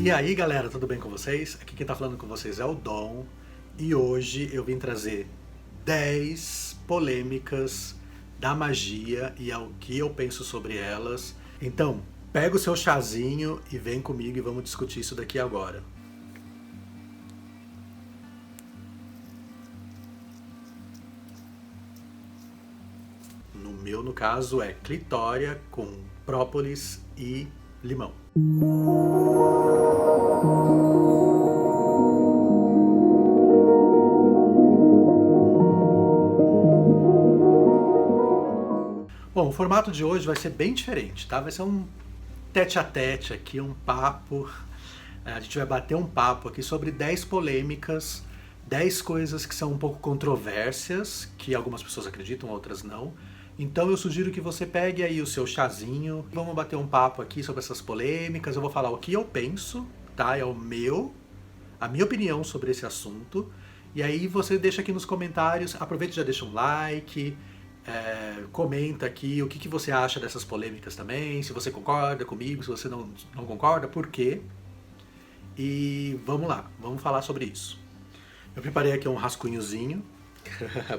E aí galera, tudo bem com vocês? Aqui quem tá falando com vocês é o Dom e hoje eu vim trazer 10 polêmicas da magia e o que eu penso sobre elas. Então, pega o seu chazinho e vem comigo e vamos discutir isso daqui agora. No caso, é clitória com própolis e limão. Bom, o formato de hoje vai ser bem diferente, tá? Vai ser um tete a tete aqui, um papo. A gente vai bater um papo aqui sobre 10 polêmicas, 10 coisas que são um pouco controvérsias, que algumas pessoas acreditam, outras não. Então eu sugiro que você pegue aí o seu chazinho, vamos bater um papo aqui sobre essas polêmicas, eu vou falar o que eu penso, tá? É a minha opinião sobre esse assunto. E aí você deixa aqui nos comentários, aproveita e já deixa um like, comenta aqui o que você acha dessas polêmicas também, se você concorda comigo, se você não concorda, por quê. E vamos lá, vamos falar sobre isso. Eu preparei aqui um rascunhozinho,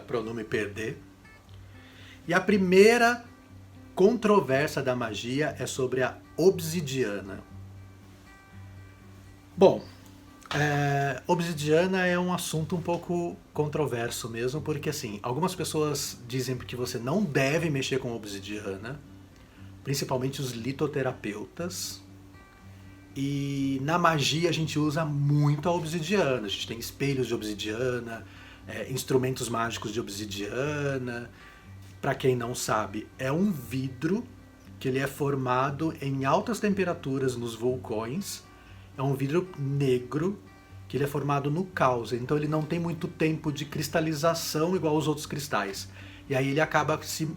para eu não me perder. E a primeira controvérsia da magia é sobre a obsidiana. Bom, obsidiana é um assunto um pouco controverso mesmo, porque assim, algumas pessoas dizem que você não deve mexer com obsidiana, principalmente os litoterapeutas. E na magia a gente usa muito a obsidiana, a gente tem espelhos de obsidiana, instrumentos mágicos de obsidiana. Para quem não sabe, é um vidro que ele é formado em altas temperaturas nos vulcões. É um vidro negro que ele é formado no caos, então ele não tem muito tempo de cristalização igual aos outros cristais. E aí ele acaba se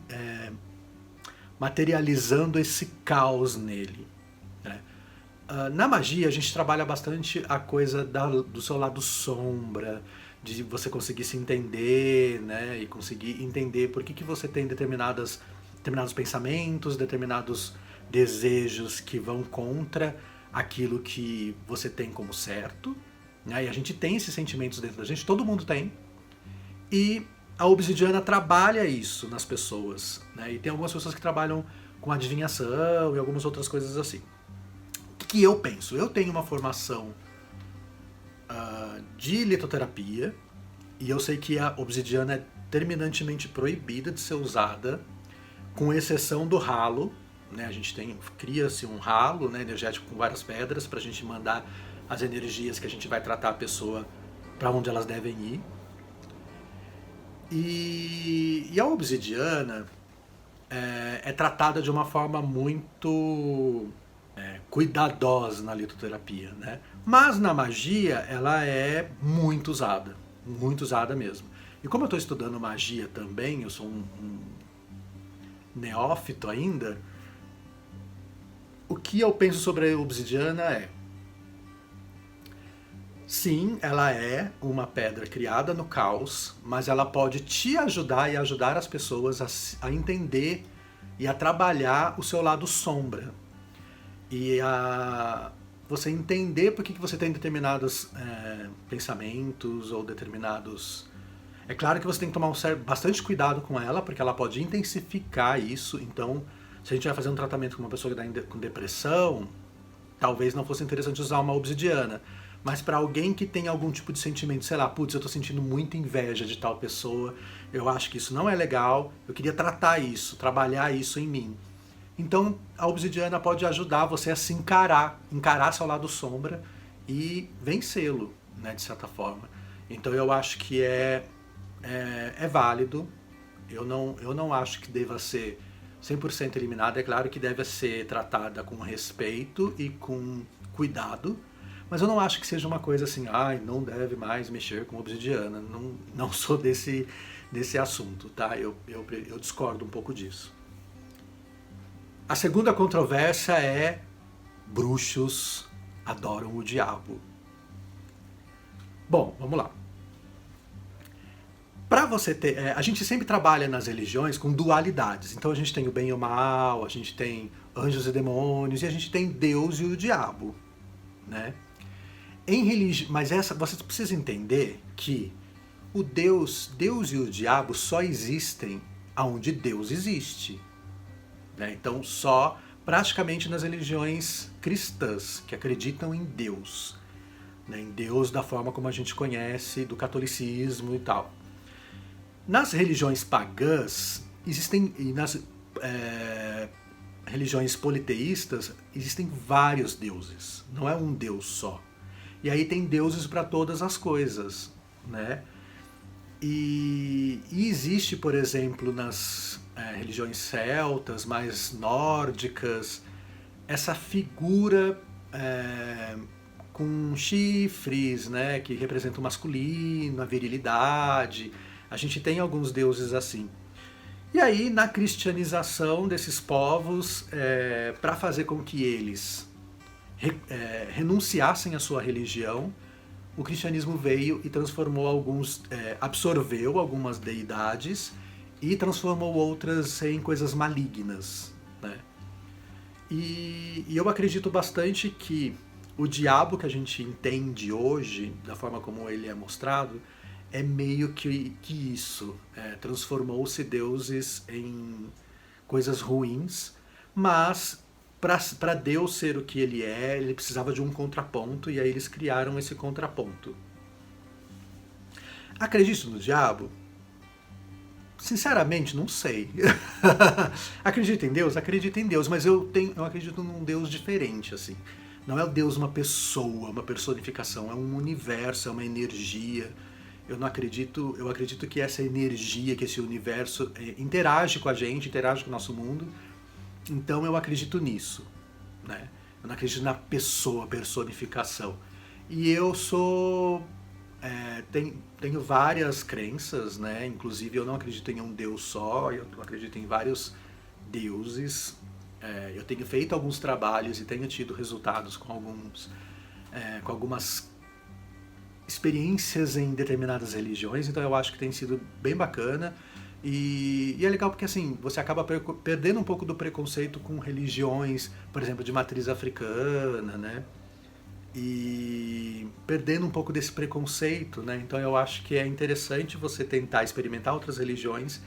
materializando esse caos nele, né? Na magia a gente trabalha bastante a coisa do seu lado sombra, de você conseguir se entender, né, e conseguir entender por que você tem determinados pensamentos, determinados desejos que vão contra aquilo que você tem como certo, né, e a gente tem esses sentimentos dentro da gente, todo mundo tem, e a obsidiana trabalha isso nas pessoas, né, e tem algumas pessoas que trabalham com adivinhação e algumas outras coisas assim. O que eu penso? Eu tenho uma formação de litoterapia, e eu sei que a obsidiana é terminantemente proibida de ser usada, com exceção do ralo, né? A gente cria-se um ralo, né, energético com várias pedras para a gente mandar as energias que a gente vai tratar a pessoa para onde elas devem ir. E a obsidiana é tratada de uma forma muito cuidadosa na litoterapia, né? Mas na magia ela é muito usada mesmo. E como eu estou estudando magia também, eu sou um neófito ainda, o que eu penso sobre a obsidiana é: sim, ela é uma pedra criada no caos, mas ela pode te ajudar e ajudar as pessoas a entender e a trabalhar o seu lado sombra. E você entender por que você tem determinados pensamentos ou determinados... É claro que você tem que tomar bastante cuidado com ela, porque ela pode intensificar isso. Então, se a gente vai fazer um tratamento com uma pessoa que está com depressão, talvez não fosse interessante usar uma obsidiana. Mas para alguém que tem algum tipo de sentimento, sei lá, putz, eu estou sentindo muita inveja de tal pessoa, eu acho que isso não é legal, eu queria tratar isso, trabalhar isso em mim. Então a obsidiana pode ajudar você a se encarar seu lado sombra e vencê-lo, né, de certa forma. Então eu acho que é válido, eu não acho que deva ser 100% eliminada, é claro que deve ser tratada com respeito e com cuidado, mas eu não acho que seja uma coisa assim, não deve mais mexer com obsidiana, não sou desse assunto, tá? Eu discordo um pouco disso. A segunda controvérsia é: bruxos adoram o diabo. Bom, vamos lá. Para você ter, a gente sempre trabalha nas religiões com dualidades. Então a gente tem o bem e o mal, a gente tem anjos e demônios, e a gente tem Deus e o diabo, né? Mas você precisa entender que Deus e o diabo só existem aonde Deus existe, né? Então só praticamente nas religiões cristãs que acreditam em Deus, né? Em Deus da forma como a gente conhece, do catolicismo e tal. Nas religiões pagãs existem, e nas religiões politeístas existem vários deuses, não é um Deus só. E aí tem deuses para todas as coisas, né? E existe, por exemplo, nas religiões celtas, mais nórdicas, essa figura com chifres, né, que representa o masculino, a virilidade. A gente tem alguns deuses assim. E aí, na cristianização desses povos, para fazer com que eles renunciassem à sua religião, o cristianismo veio e transformou absorveu algumas deidades e transformou outras em coisas malignas, né? E eu acredito bastante que o diabo que a gente entende hoje, da forma como ele é mostrado, é meio que isso. Transformou-se deuses em coisas ruins, mas para Deus ser o que ele é, ele precisava de um contraponto, e aí eles criaram esse contraponto. Acredito no diabo? Sinceramente, não sei. Acredito em Deus? Acredito em Deus, mas eu acredito num Deus diferente, assim. Não é o Deus uma pessoa, uma personificação, é um universo, é uma energia. Eu acredito que essa energia, que esse universo interage com a gente, interage com o nosso mundo. Então eu acredito nisso, né? Eu não acredito na personificação. E eu tenho várias crenças, né? Inclusive eu não acredito em um Deus só, eu acredito em vários deuses. Eu tenho feito alguns trabalhos e tenho tido resultados com algumas experiências em determinadas religiões, então eu acho que tem sido bem bacana. E é legal porque assim, você acaba perdendo um pouco do preconceito com religiões, por exemplo, de matriz africana, né? E perdendo um pouco desse preconceito, né? Então eu acho que é interessante você tentar experimentar outras religiões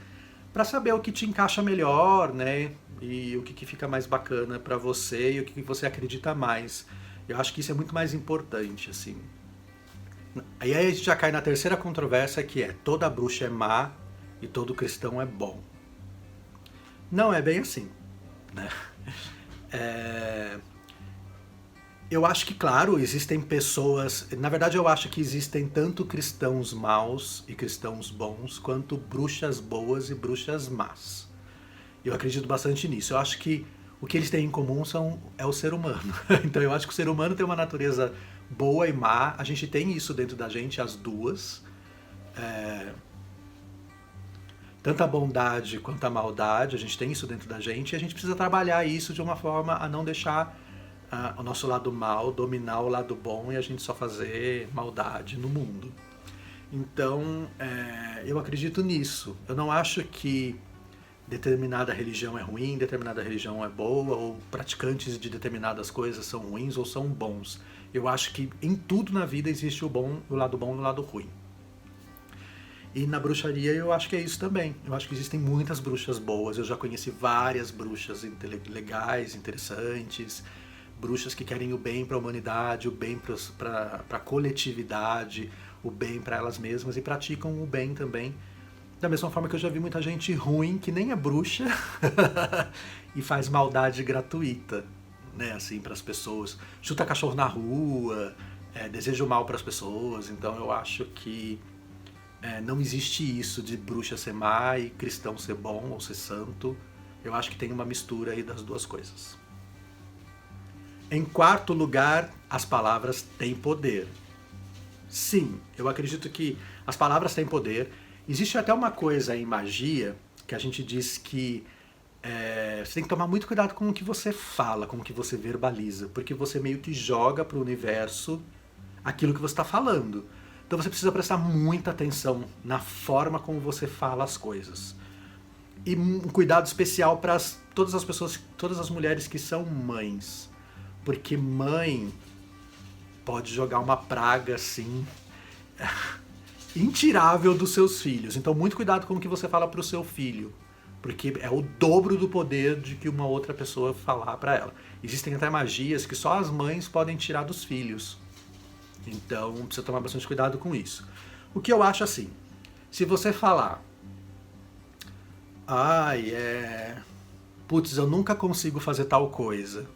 para saber o que te encaixa melhor, né? E o que fica mais bacana para você e o que você acredita mais. Eu acho que isso é muito mais importante, assim. Aí a gente já cai na terceira controvérsia, que é: toda bruxa é má e todo cristão é bom. Não é bem assim, né? Eu acho que, claro, existem pessoas... Na verdade, eu acho que existem tanto cristãos maus e cristãos bons, quanto bruxas boas e bruxas más. Eu acredito bastante nisso. Eu acho que o que eles têm em comum é o ser humano. Então eu acho que o ser humano tem uma natureza boa e má. A gente tem isso dentro da gente, as duas. Tanto a bondade quanto a maldade, a gente tem isso dentro da gente, e a gente precisa trabalhar isso de uma forma a não deixar o nosso lado mal dominar o lado bom e a gente só fazer maldade no mundo. Então, eu acredito nisso. Eu não acho que determinada religião é ruim, determinada religião é boa, ou praticantes de determinadas coisas são ruins ou são bons. Eu acho que em tudo na vida existe o lado bom e o lado ruim. E na bruxaria eu acho que é isso também. Eu acho que existem muitas bruxas boas. Eu já conheci várias bruxas legais, interessantes, bruxas que querem o bem para a humanidade, o bem para a coletividade, o bem para elas mesmas, e praticam o bem também. Da mesma forma que eu já vi muita gente ruim, que nem é bruxa, e faz maldade gratuita, né, assim, para as pessoas. Chuta cachorro na rua, deseja o mal para as pessoas. Então eu acho que não existe isso de bruxa ser má e cristão ser bom ou ser santo. Eu acho que tem uma mistura aí das duas coisas. Em quarto lugar, as palavras têm poder. Sim, eu acredito que as palavras têm poder. Existe até uma coisa em magia que a gente diz que você tem que tomar muito cuidado com o que você fala, com o que você verbaliza, porque você meio que joga para o universo aquilo que você está falando. Então você precisa prestar muita atenção na forma como você fala as coisas. E um cuidado especial para as todas as pessoas, todas as mulheres que são mães. Porque mãe pode jogar uma praga assim intirável dos seus filhos. Então muito cuidado com o que você fala pro seu filho, porque é o dobro do poder de que uma outra pessoa falar para ela. Existem até magias que só as mães podem tirar dos filhos. Então precisa tomar bastante cuidado com isso. O que eu acho assim, se você falar, putz, eu nunca consigo fazer tal coisa,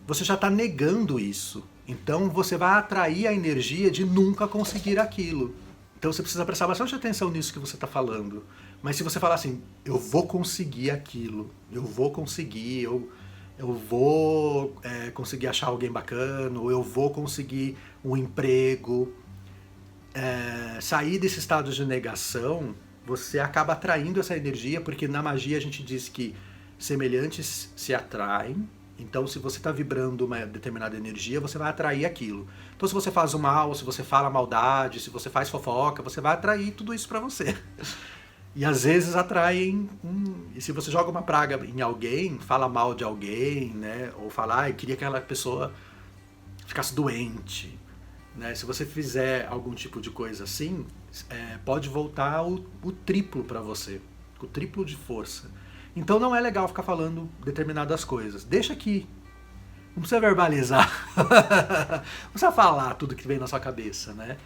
você já está negando isso. Então você vai atrair a energia de nunca conseguir aquilo. Então você precisa prestar bastante atenção nisso que você está falando. Mas se você falar assim, eu vou conseguir aquilo, eu vou conseguir, eu vou conseguir achar alguém bacana, ou eu vou conseguir um emprego, sair desse estado de negação, você acaba atraindo essa energia, porque na magia a gente diz que semelhantes se atraem. Então, se você está vibrando uma determinada energia, você vai atrair aquilo. Então, se você faz o mal, se você fala maldade, se você faz fofoca, você vai atrair tudo isso para você. E às vezes atraem... E se você joga uma praga em alguém, fala mal de alguém, né? Ou fala, queria que aquela pessoa ficasse doente, né? Se você fizer algum tipo de coisa assim, pode voltar o triplo para você. O triplo de força. Então não é legal ficar falando determinadas coisas. Deixa aqui. Não precisa verbalizar. Não precisa falar tudo que vem na sua cabeça, né?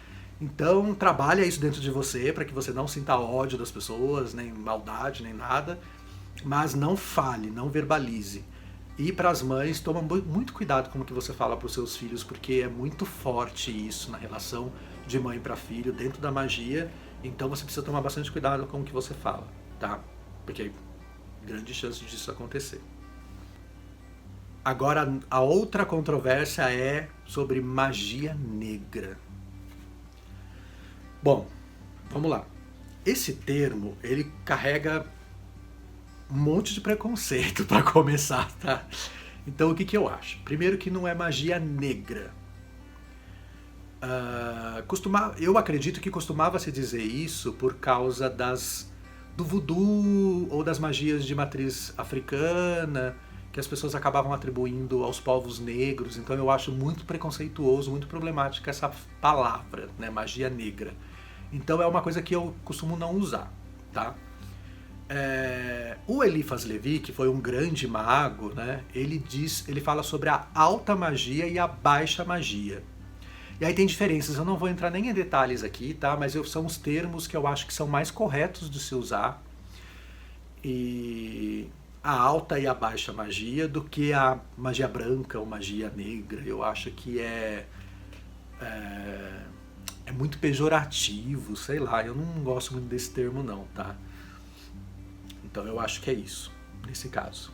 Então trabalha isso dentro de você para que você não sinta ódio das pessoas, nem maldade, nem nada. Mas não fale, não verbalize. E para as mães, toma muito cuidado com o que você fala para os seus filhos, porque é muito forte isso na relação de mãe para filho dentro da magia. Então você precisa tomar bastante cuidado com o que você fala, tá? Porque grande chance disso acontecer. Agora, a outra controvérsia é sobre magia negra. Bom, vamos lá. Esse termo, ele carrega um monte de preconceito para começar, tá? Então, o que eu acho? Primeiro que não é magia negra. Eu acredito que costumava se dizer isso por causa do voodoo ou das magias de matriz africana, que as pessoas acabavam atribuindo aos povos negros. Então eu acho muito preconceituoso, muito problemática essa palavra, né, magia negra. Então é uma coisa que eu costumo não usar, tá? O Eliphas Levi, que foi um grande mago, né, ele fala sobre a alta magia e a baixa magia. E aí tem diferenças, eu não vou entrar nem em detalhes aqui, tá? Mas são os termos que eu acho que são mais corretos de se usar. E a alta e a baixa magia do que a magia branca ou magia negra. Eu acho que é muito pejorativo, sei lá. Eu não gosto muito desse termo não, tá? Então eu acho que é isso, nesse caso.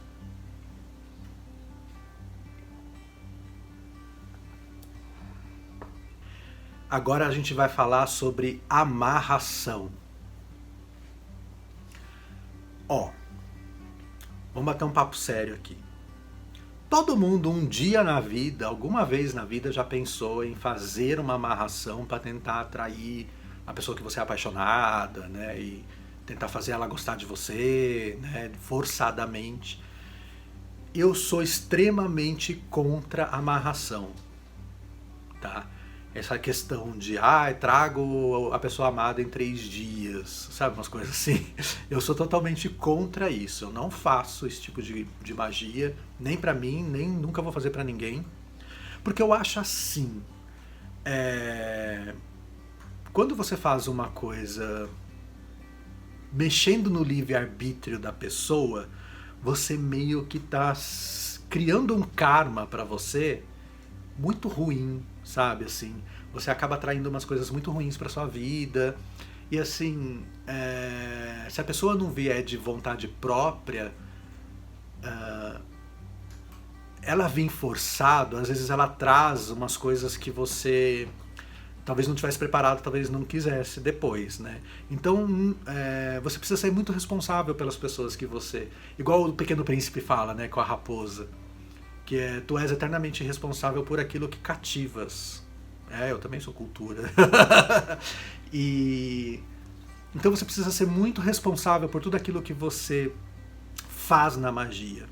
Agora a gente vai falar sobre amarração. Vamos bater um papo sério aqui. Todo mundo um dia na vida, alguma vez na vida, já pensou em fazer uma amarração para tentar atrair a pessoa que você é apaixonada, né? E tentar fazer ela gostar de você, né? Forçadamente. Eu sou extremamente contra a amarração, tá? Essa questão de, trago a pessoa amada em 3 dias, sabe, umas coisas assim. Eu sou totalmente contra isso. Eu não faço esse tipo de magia, nem pra mim, nem nunca vou fazer pra ninguém. Porque eu acho assim, quando você faz uma coisa mexendo no livre-arbítrio da pessoa, você meio que tá criando um karma pra você muito ruim, sabe, assim, você acaba atraindo umas coisas muito ruins pra sua vida, e assim, se a pessoa não vier de vontade própria, ela vir forçado, às vezes ela traz umas coisas que você talvez não tivesse preparado, talvez não quisesse depois, né? Então, você precisa ser muito responsável pelas pessoas que você... Igual o Pequeno Príncipe fala, né, com a raposa, que tu és eternamente responsável por aquilo que cativas. Eu também sou cultura. Então você precisa ser muito responsável por tudo aquilo que você faz na magia.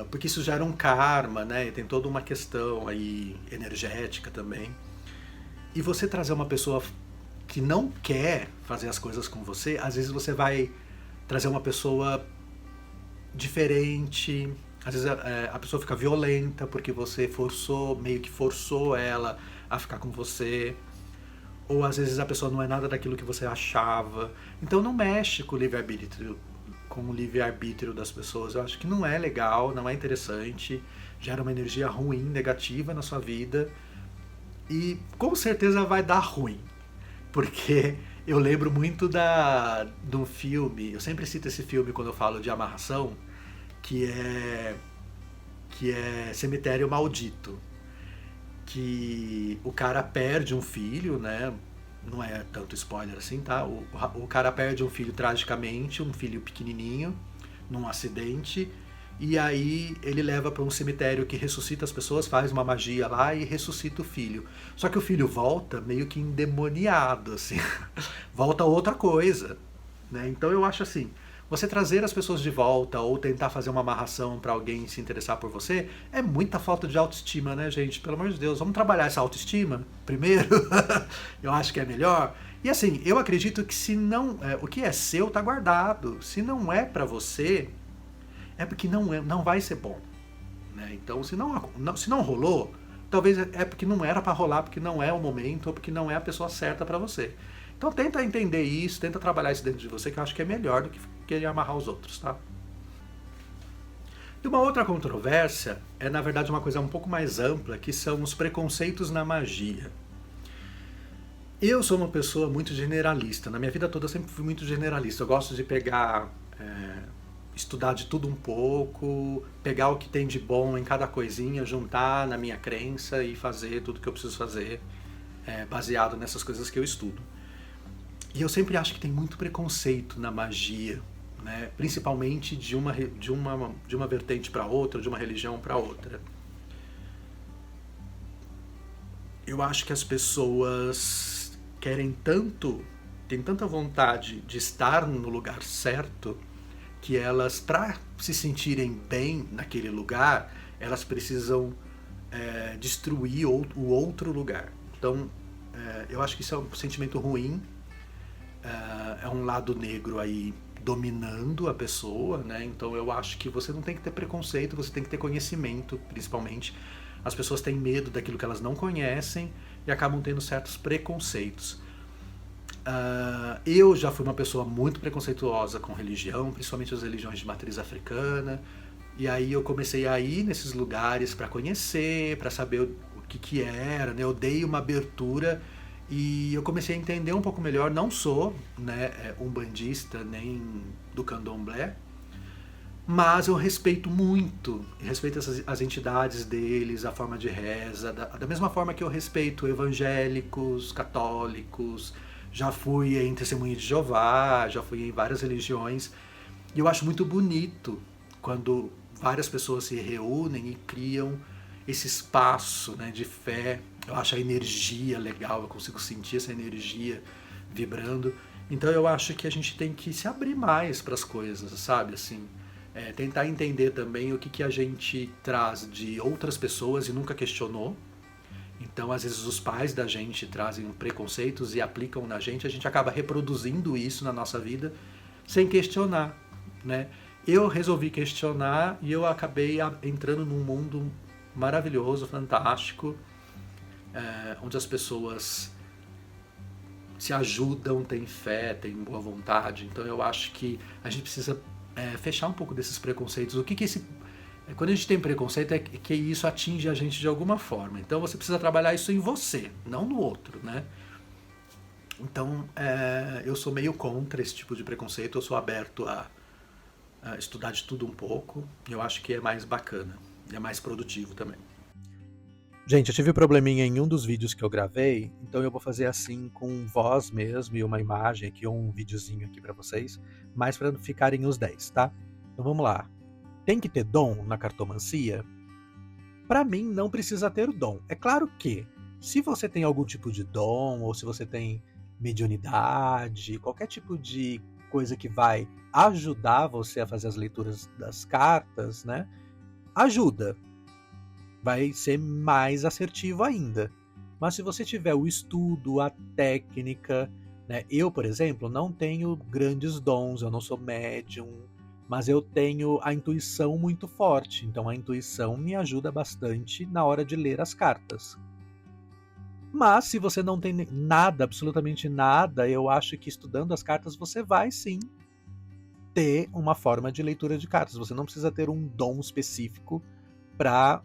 Porque isso gera um karma, né? E tem toda uma questão aí energética também. E você trazer uma pessoa que não quer fazer as coisas com você, às vezes você vai trazer uma pessoa diferente, às vezes a pessoa fica violenta porque você meio que forçou ela a ficar com você, ou às vezes a pessoa não é nada daquilo que você achava. Então não mexe com o livre-arbítrio das pessoas. Eu acho que não é legal, não é interessante, gera uma energia ruim, negativa na sua vida, e com certeza vai dar ruim. Porque eu lembro muito de um filme, eu sempre cito esse filme quando eu falo de amarração, que é Cemitério Maldito. Que o cara perde um filho, né? Não é tanto spoiler assim, tá? O cara perde um filho tragicamente, um filho pequenininho, num acidente. E aí ele leva para um cemitério que ressuscita as pessoas, faz uma magia lá e ressuscita o filho. Só que o filho volta meio que endemoniado, assim. Volta outra coisa, né? Então eu acho assim, você trazer as pessoas de volta ou tentar fazer uma amarração para alguém se interessar por você é muita falta de autoestima, né, gente? Pelo amor de Deus, vamos trabalhar essa autoestima primeiro. Eu acho que é melhor. E assim, eu acredito que se não, o que é seu tá guardado. Se não é para você, é porque não vai ser bom, né? Então, se não rolou, talvez é porque não era para rolar, porque não é o momento, ou porque não é a pessoa certa para você. Então tenta entender isso, tenta trabalhar isso dentro de você, que eu acho que é melhor do que querer amarrar os outros, tá? E uma outra controvérsia é, na verdade, uma coisa um pouco mais ampla, que são os preconceitos na magia. Eu sou uma pessoa muito generalista. Na minha vida toda eu sempre fui muito generalista. Eu gosto de pegar... estudar de tudo um pouco, pegar o que tem de bom em cada coisinha, juntar na minha crença e fazer tudo que eu preciso fazer baseado nessas coisas que eu estudo. E eu sempre acho que tem muito preconceito na magia, né? Principalmente de uma vertente para outra, de uma religião para outra. Eu acho que as pessoas têm tanta vontade de estar no lugar certo, que elas, para se sentirem bem naquele lugar, elas precisam destruir o outro lugar. Então, eu acho que isso é um sentimento ruim, é um lado negro aí dominando a pessoa, né? Então eu acho que você não tem que ter preconceito, você tem que ter conhecimento, principalmente. As pessoas têm medo daquilo que elas não conhecem e acabam tendo certos preconceitos. Eu já fui uma pessoa muito preconceituosa com religião, principalmente as religiões de matriz africana, e aí eu comecei a ir nesses lugares para conhecer, para saber o que era, né? Eu dei uma abertura e eu comecei a entender um pouco melhor. Não sou, né, umbandista nem do candomblé, mas eu respeito muito, respeito as entidades deles, a forma de reza, da mesma forma que eu respeito evangélicos, católicos. Já fui em Testemunha de Jeová, já fui em várias religiões, e eu acho muito bonito quando várias pessoas se reúnem e criam esse espaço, né, de fé. Eu acho a energia legal, eu consigo sentir essa energia vibrando. Então eu acho que a gente tem que se abrir mais para as coisas, sabe? Assim, tentar entender também o que a gente traz de outras pessoas e nunca questionou. Então, às vezes, os pais da gente trazem preconceitos e aplicam na gente, a gente acaba reproduzindo isso na nossa vida sem questionar, né? Eu resolvi questionar e eu acabei entrando num mundo maravilhoso, fantástico, onde as pessoas se ajudam, têm fé, têm boa vontade. Então, eu acho que a gente precisa fechar um pouco desses preconceitos. Quando a gente tem preconceito é que isso atinge a gente de alguma forma. Então você precisa trabalhar isso em você, não no outro, né? Então eu sou meio contra esse tipo de preconceito. Eu sou aberto a estudar de tudo um pouco. Eu acho que é mais bacana e é mais produtivo também. Gente, eu tive um probleminha em um dos vídeos que eu gravei, então eu vou fazer assim com voz mesmo e uma imagem aqui, ou um videozinho aqui pra vocês, mais pra ficarem os 10, tá? Então vamos lá. Tem que ter dom na cartomancia? Para mim, não precisa ter o dom. É claro que, se você tem algum tipo de dom, ou se você tem mediunidade, qualquer tipo de coisa que vai ajudar você a fazer as leituras das cartas, né? Ajuda. Vai ser mais assertivo ainda. Mas se você tiver o estudo, a técnica, né? Eu, por exemplo, não tenho grandes dons, eu não sou médium, mas eu tenho a intuição muito forte. Então a intuição me ajuda bastante na hora de ler as cartas. Mas se você não tem nada, absolutamente nada, eu acho que estudando as cartas você vai sim ter uma forma de leitura de cartas. Você não precisa ter um dom específico para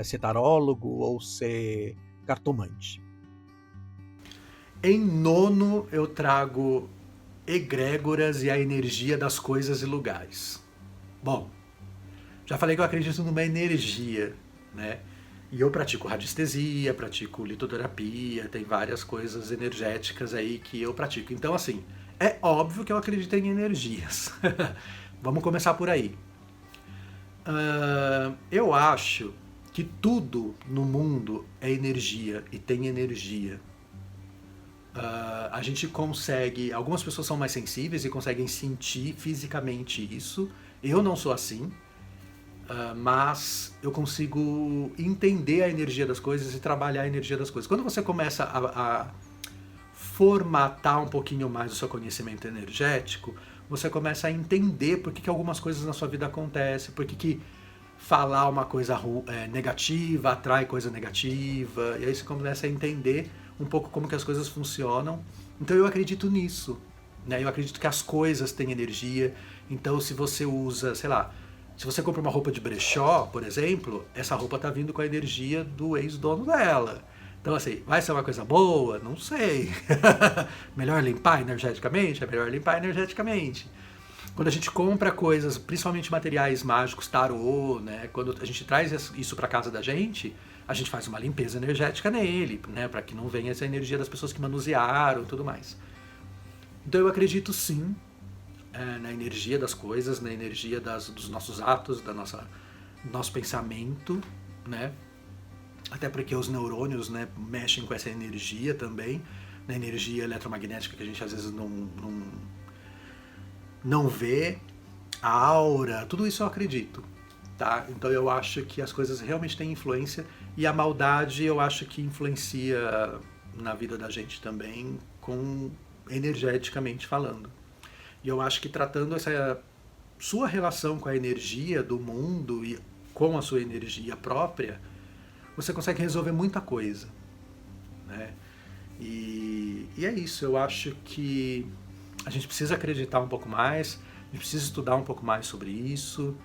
ser tarólogo ou ser cartomante. Em nono, eu trago egrégoras e a energia das coisas e lugares. Bom, já falei que eu acredito numa energia, né? E eu pratico radiestesia, pratico litoterapia, tem várias coisas energéticas aí que eu pratico. Então, assim, é óbvio que eu acredito em energias. Vamos começar por aí. Eu acho que tudo no mundo é energia e tem energia. A gente consegue. Algumas pessoas são mais sensíveis e conseguem sentir fisicamente isso. Eu não sou assim. Mas eu consigo entender a energia das coisas e trabalhar a energia das coisas. Quando você começa a formatar um pouquinho mais o seu conhecimento energético, você começa a entender por que algumas coisas na sua vida acontecem, por que falar uma coisa negativa atrai coisa negativa, e aí você começa a entender um pouco como que as coisas funcionam. Então eu acredito nisso, né? Eu acredito que as coisas têm energia. Então se você usa, sei lá, se você compra uma roupa de brechó, por exemplo, essa roupa tá vindo com a energia do ex-dono dela. Então, assim, vai ser uma coisa boa? Não sei. Melhor limpar energeticamente? É melhor limpar energeticamente. Quando a gente compra coisas, principalmente materiais mágicos, tarô, né? Quando a gente traz isso para casa da gente, a gente faz uma limpeza energética nele, né? Para que não venha essa energia das pessoas que manusearam e tudo mais. Então, eu acredito sim na energia das coisas, na energia dos nossos atos, do nosso pensamento, né? Até porque os neurônios, né, mexem com essa energia também, na energia eletromagnética que a gente às vezes não vê, a aura, tudo isso eu acredito, tá? Então eu acho que as coisas realmente têm influência e a maldade eu acho que influencia na vida da gente também, energeticamente falando. E eu acho que tratando essa sua relação com a energia do mundo e com a sua energia própria, você consegue resolver muita coisa, né? E é isso, eu acho que a gente precisa acreditar um pouco mais, a gente precisa estudar um pouco mais sobre isso,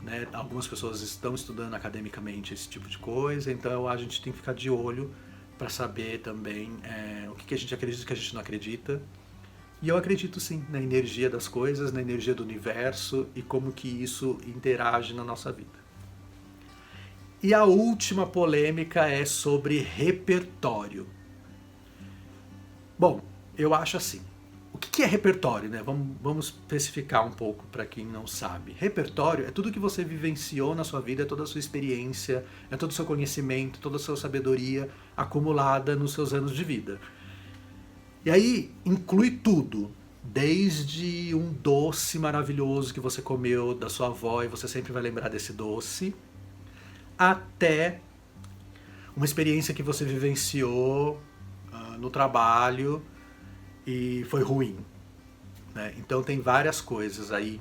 né? Algumas pessoas estão estudando academicamente esse tipo de coisa, então a gente tem que ficar de olho para saber também o que a gente acredita e o que a gente não acredita. E eu acredito sim na energia das coisas, na energia do universo e como que isso interage na nossa vida. E a última polêmica é sobre repertório. Bom, eu acho assim. O que é repertório, né? Vamos especificar um pouco para quem não sabe. Repertório é tudo que você vivenciou na sua vida, é toda a sua experiência, é todo o seu conhecimento, toda a sua sabedoria acumulada nos seus anos de vida. E aí inclui tudo, desde um doce maravilhoso que você comeu da sua avó e você sempre vai lembrar desse doce, até uma experiência que você vivenciou no trabalho e foi ruim, né? Então tem várias coisas aí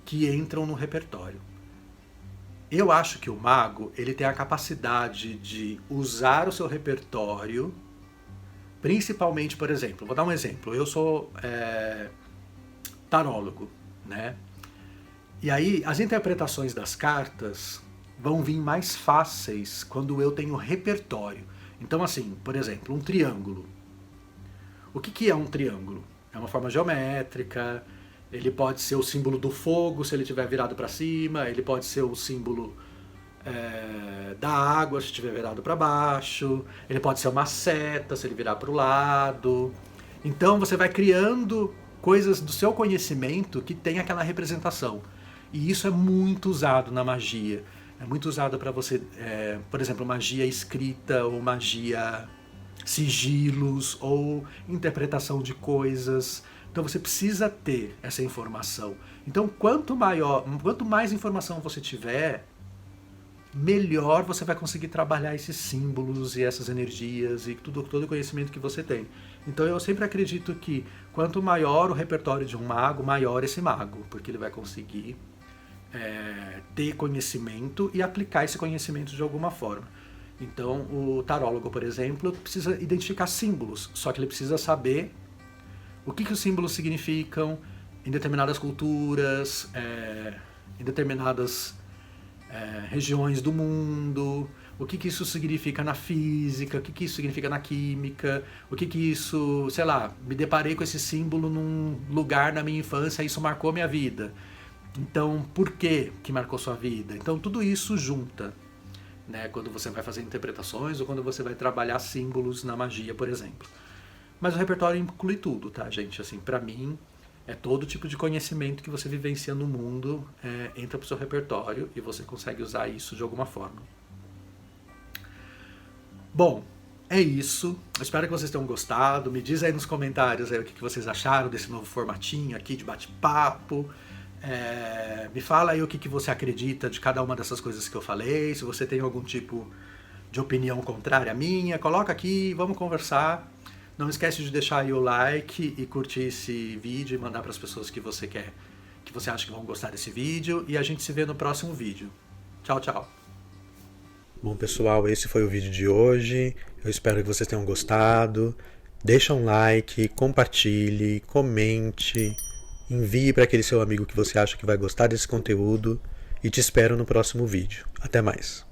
que entram no repertório. Eu acho que o mago ele tem a capacidade de usar o seu repertório, principalmente, por exemplo, vou dar um exemplo, eu sou tarólogo, né? E aí as interpretações das cartas vão vir mais fáceis quando eu tenho repertório. Então assim, por exemplo, um triângulo. O que é um triângulo? É uma forma geométrica, ele pode ser o símbolo do fogo se ele estiver virado para cima, ele pode ser o símbolo da água se estiver virado para baixo, ele pode ser uma seta se ele virar para o lado. Então você vai criando coisas do seu conhecimento que tem aquela representação. E isso é muito usado na magia. É muito usado para você, por exemplo, magia escrita ou magia sigilos ou interpretação de coisas, Então você precisa ter essa informação. Então quanto mais informação você tiver, melhor você vai conseguir trabalhar esses símbolos e essas energias e todo o conhecimento que você tem. Então eu sempre acredito que quanto maior o repertório de um mago, maior esse mago, porque ele vai conseguir ter conhecimento e aplicar esse conhecimento de alguma forma. Então o tarólogo, por exemplo, precisa identificar símbolos, só que ele precisa saber o que os símbolos significam em determinadas culturas, em determinadas regiões do mundo, o que isso significa na física, o que isso significa na química, o que isso, sei lá, me deparei com esse símbolo num lugar na minha infância e isso marcou minha vida. Então, por que marcou sua vida? Então, tudo isso junta, né, quando você vai fazer interpretações ou quando você vai trabalhar símbolos na magia, por exemplo. Mas o repertório inclui tudo, tá, gente? Assim, pra mim, todo tipo de conhecimento que você vivencia no mundo entra pro seu repertório e você consegue usar isso de alguma forma. Bom, é isso. Eu espero que vocês tenham gostado. Me diz aí nos comentários aí o que vocês acharam desse novo formatinho aqui de bate-papo. Me fala aí o que você acredita de cada uma dessas coisas que eu falei. Se você tem algum tipo de opinião contrária à minha, coloca aqui, vamos conversar. Não esquece de deixar aí o like e curtir esse vídeo e mandar para as pessoas que você quer, que você acha que vão gostar desse vídeo. E a gente se vê no próximo vídeo. Tchau, tchau. Bom, pessoal, esse foi o vídeo de hoje. Eu espero que vocês tenham gostado. Deixa um like, compartilhe, comente, envie para aquele seu amigo que você acha que vai gostar desse conteúdo e te espero no próximo vídeo. Até mais.